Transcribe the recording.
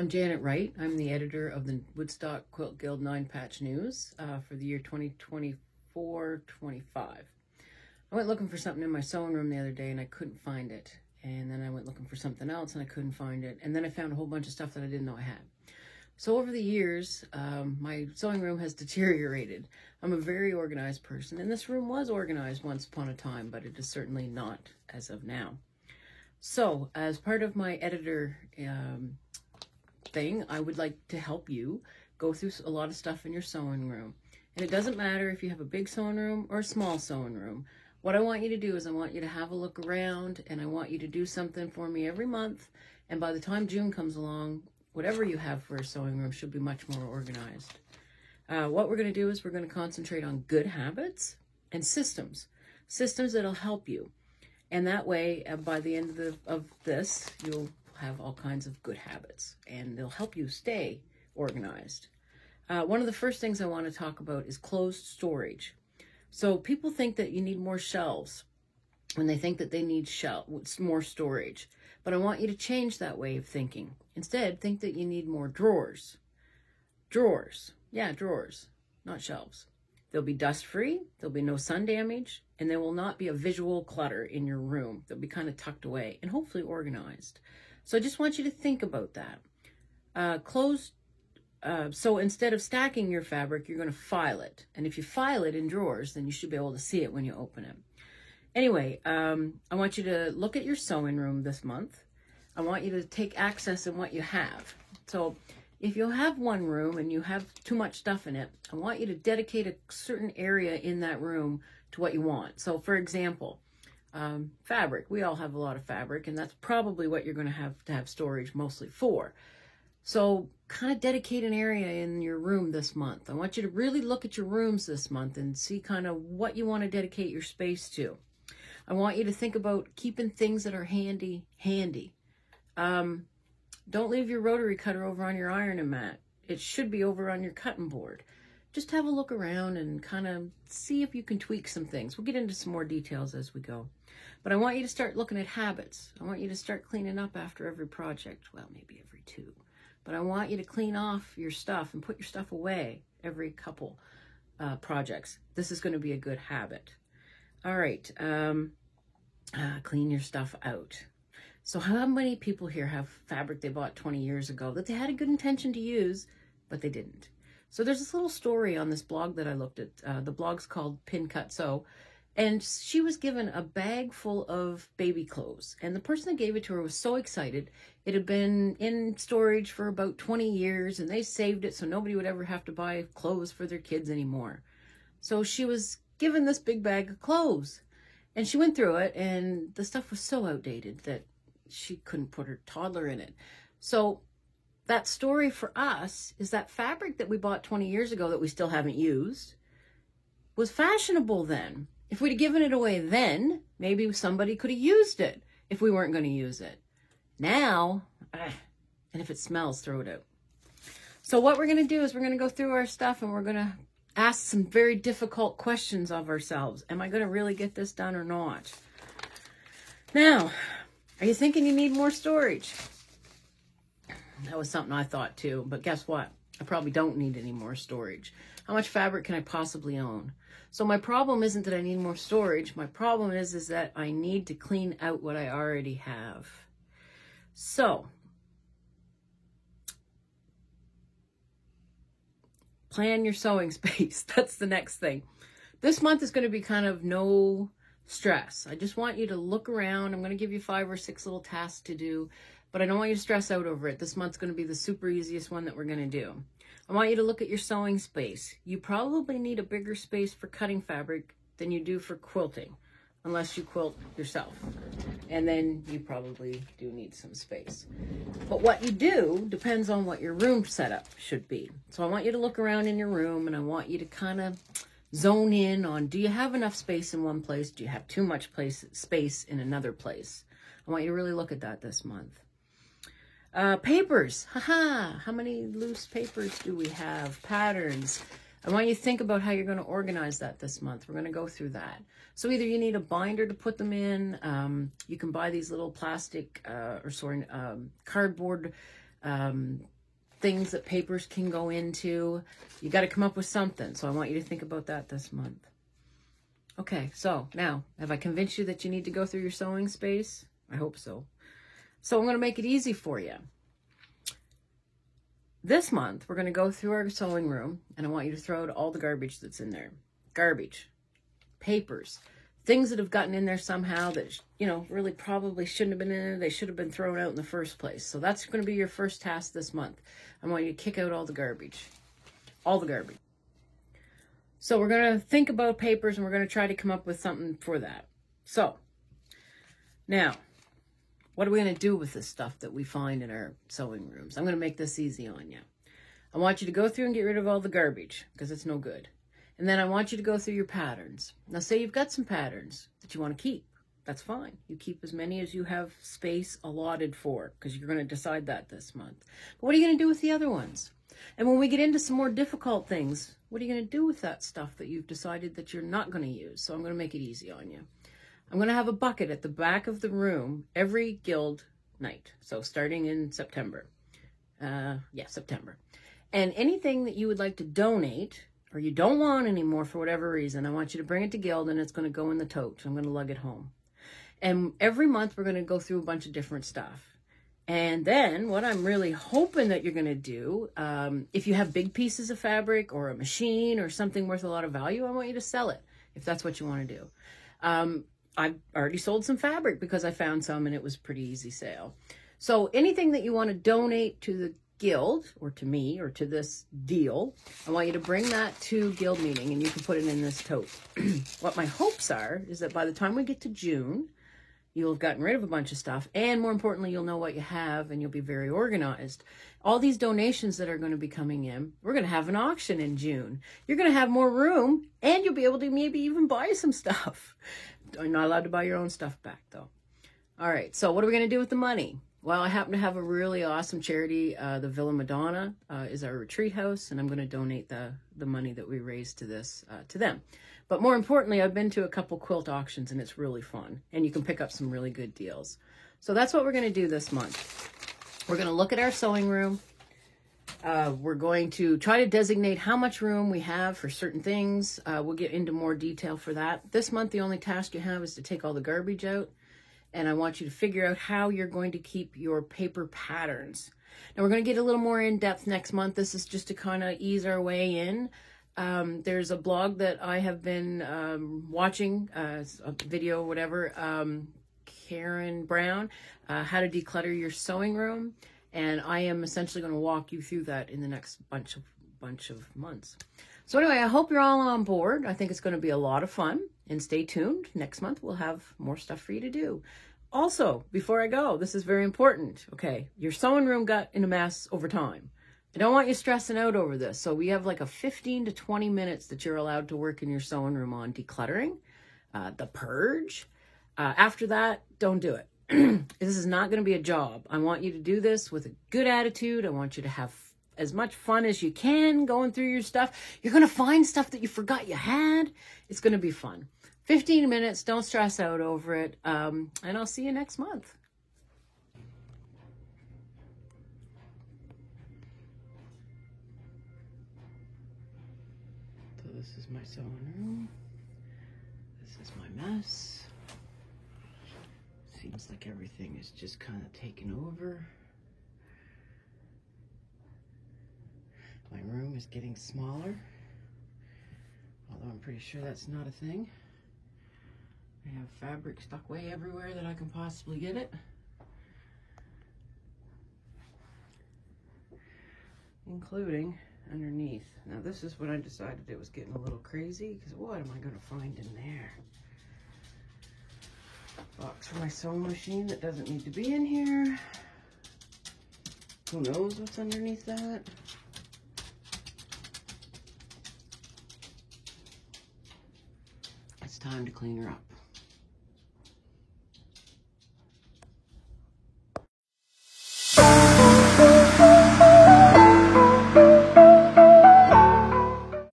I'm Janet Wright. I'm the editor of the Woodstock Quilt Guild 9-Patch News for the year 2024-25. I went looking for something in my sewing room the other day and I couldn't find it. And then I went looking for something else and I couldn't find it. And then I found a whole bunch of stuff that I didn't know I had. So over the years, my sewing room has deteriorated. I'm a very organized person, and this room was organized once upon a time, but it is certainly not as of now. So as part of my editor thing, I would like to help you go through a lot of stuff in your sewing room. And it doesn't matter if you have a big sewing room or a small sewing room. What I want you to do is I want you to have a look around, and I want you to do something for me every month. And by the time June comes along, whatever you have for a sewing room should be much more organized. What we're going to do is we're going to concentrate on good habits and systems that'll help you. And that way, by the end of this, you'll have all kinds of good habits, and they'll help you stay organized. One of the first things I want to talk about is closed storage. So people think that you need more shelves when they think that they need more storage. But I want you to change that way of thinking. Instead, think that you need more drawers. Drawers. Yeah, drawers, not shelves. They'll be dust-free, there'll be no sun damage, and there will not be a visual clutter in your room. They'll be kind of tucked away and hopefully organized. So I just want you to think about that. So instead of stacking your fabric, you're going to file it. And if you file it in drawers, then you should be able to see it when you open it. Anyway, I want you to look at your sewing room this month. I want you to take access in what you have. So if you have one room and you have too much stuff in it, I want you to dedicate a certain area in that room to what you want. So for example, fabric. We all have a lot of fabric, and that's probably what you're going to have storage mostly for. So kind of dedicate an area in your room this month. I want you to really look at your rooms this month and see kind of what you want to dedicate your space to. I want you to think about keeping things that are handy. Don't leave your rotary cutter over on your ironing mat. It should be over on your cutting board. Just have a look around and kind of see if you can tweak some things. We'll get into some more details as we go. But I want you to start looking at habits. I want you to start cleaning up after every project. Well, maybe every two. But I want you to clean off your stuff and put your stuff away every couple projects. This is going to be a good habit. All right. Clean your stuff out. So how many people here have fabric they bought 20 years ago that they had a good intention to use, but they didn't? So there's this little story on this blog that I looked at. The blog's called Pin Cut Sew. And she was given a bag full of baby clothes. And the person that gave it to her was so excited. It had been in storage for about 20 years, and they saved it so nobody would ever have to buy clothes for their kids anymore. So she was given this big bag of clothes. And she went through it, and the stuff was so outdated that she couldn't put her toddler in it. So that story for us is that fabric that we bought 20 years ago that we still haven't used was fashionable then. If we'd have given it away then, maybe somebody could have used it if we weren't going to use it. Now, and if it smells, throw it out. So what we're going to do is we're going to go through our stuff and we're going to ask some very difficult questions of ourselves. Am I going to really get this done or not? Now, are you thinking you need more storage? That was something I thought too, but guess what? I probably don't need any more storage. How much fabric can I possibly own? So my problem isn't that I need more storage. My problem is that I need to clean out what I already have. So, plan your sewing space. That's the next thing. This month is going to be kind of no stress. I just want you to look around. I'm going to give you 5 or 6 little tasks to do, but I don't want you to stress out over it. This month's going to be the super easiest one that we're going to do. I want you to look at your sewing space. You probably need a bigger space for cutting fabric than you do for quilting, unless you quilt yourself. And then you probably do need some space. But what you do depends on what your room setup should be. So I want you to look around in your room, and I want you to kind of zone in on, do you have enough space in one place? Do you have too much space in another place? I want you to really look at that this month. Papers. How many loose papers do we have? Patterns. I want you to think about how you're going to organize that this month. We're going to go through that. So either you need a binder to put them in. You can buy these little plastic, cardboard things that papers can go into. You got to come up with something. So I want you to think about that this month. Okay, so now, have I convinced you that you need to go through your sewing space? I hope so. So I'm going to make it easy for you. This month, we're going to go through our sewing room, and I want you to throw out all the garbage that's in there. Garbage, papers, things that have gotten in there somehow that, you know, really probably shouldn't have been in there. They should have been thrown out in the first place. So that's going to be your first task this month. I want you to kick out all the garbage. All the garbage. So we're going to think about papers, and we're going to try to come up with something for that. So, now, what are we going to do with this stuff that we find in our sewing rooms? I'm going to make this easy on you. I want you to go through and get rid of all the garbage, because it's no good. And then I want you to go through your patterns. Now, say you've got some patterns that you want to keep. That's fine. You keep as many as you have space allotted for, because you're going to decide that this month. But what are you going to do with the other ones? And when we get into some more difficult things, what are you going to do with that stuff that you've decided that you're not going to use? So I'm going to make it easy on you. I'm going to have a bucket at the back of the room every guild night. So starting in September. September. And anything that you would like to donate, or you don't want anymore for whatever reason, I want you to bring it to guild, and it's going to go in the tote. I'm going to lug it home. And every month we're going to go through a bunch of different stuff. And then what I'm really hoping that you're going to do, if you have big pieces of fabric or a machine or something worth a lot of value, I want you to sell it, if that's what you want to do. I've already sold some fabric because I found some and it was a pretty easy sale. So anything that you want to donate to the guild or to me or to this deal, I want you to bring that to guild meeting, and you can put it in this tote. What my hopes are is that by the time we get to June, you'll have gotten rid of a bunch of stuff, and more importantly, you'll know what you have, and you'll be very organized. All these donations that are going to be coming in, we're going to have an auction in June. You're going to have more room, and you'll be able to maybe even buy some stuff. You're not allowed to buy your own stuff back, though. All right, so what are we going to do with the money? Well, I happen to have a really awesome charity. The Villa Madonna is our retreat house, and I'm going to donate the money that we raised to this to them. But more importantly, I've been to a couple quilt auctions, and it's really fun, and you can pick up some really good deals. So that's what we're going to do this month. We're going to look at our sewing room. We're going to try to designate how much room we have for certain things. We'll get into more detail for that. This month, the only task you have is to take all the garbage out. And I want you to figure out how you're going to keep your paper patterns. Now, we're going to get a little more in depth next month. This is just to kind of ease our way in. There's a blog that I have been watching, a video, whatever, Karen Brown, how to declutter your sewing room. And I am essentially going to walk you through that in the next bunch of months. So anyway, I hope you're all on board. I think it's going to be a lot of fun. And stay tuned. Next month, we'll have more stuff for you to do. Also, before I go, this is very important. Okay, your sewing room got in a mess over time. I don't want you stressing out over this. So we have like a 15 to 20 minutes that you're allowed to work in your sewing room on decluttering, the purge. After that, don't do it. This is not going to be a job. I want you to do this with a good attitude. I want you to have as much fun as you can going through your stuff. You're going to find stuff that you forgot you had. It's going to be fun. 15 minutes. Don't stress out over it. And I'll see you next month. So this is my sewing room. This is my mess. Seems like everything is just kind of taken over. My room is getting smaller, although I'm pretty sure that's not a thing. I have fabric stuck way everywhere that I can possibly get it. Including underneath. Now this is when I decided it was getting a little crazy, because what am I going to find in there? Box for my sewing machine that doesn't need to be in here. Who knows what's underneath that? It's time to clean her up.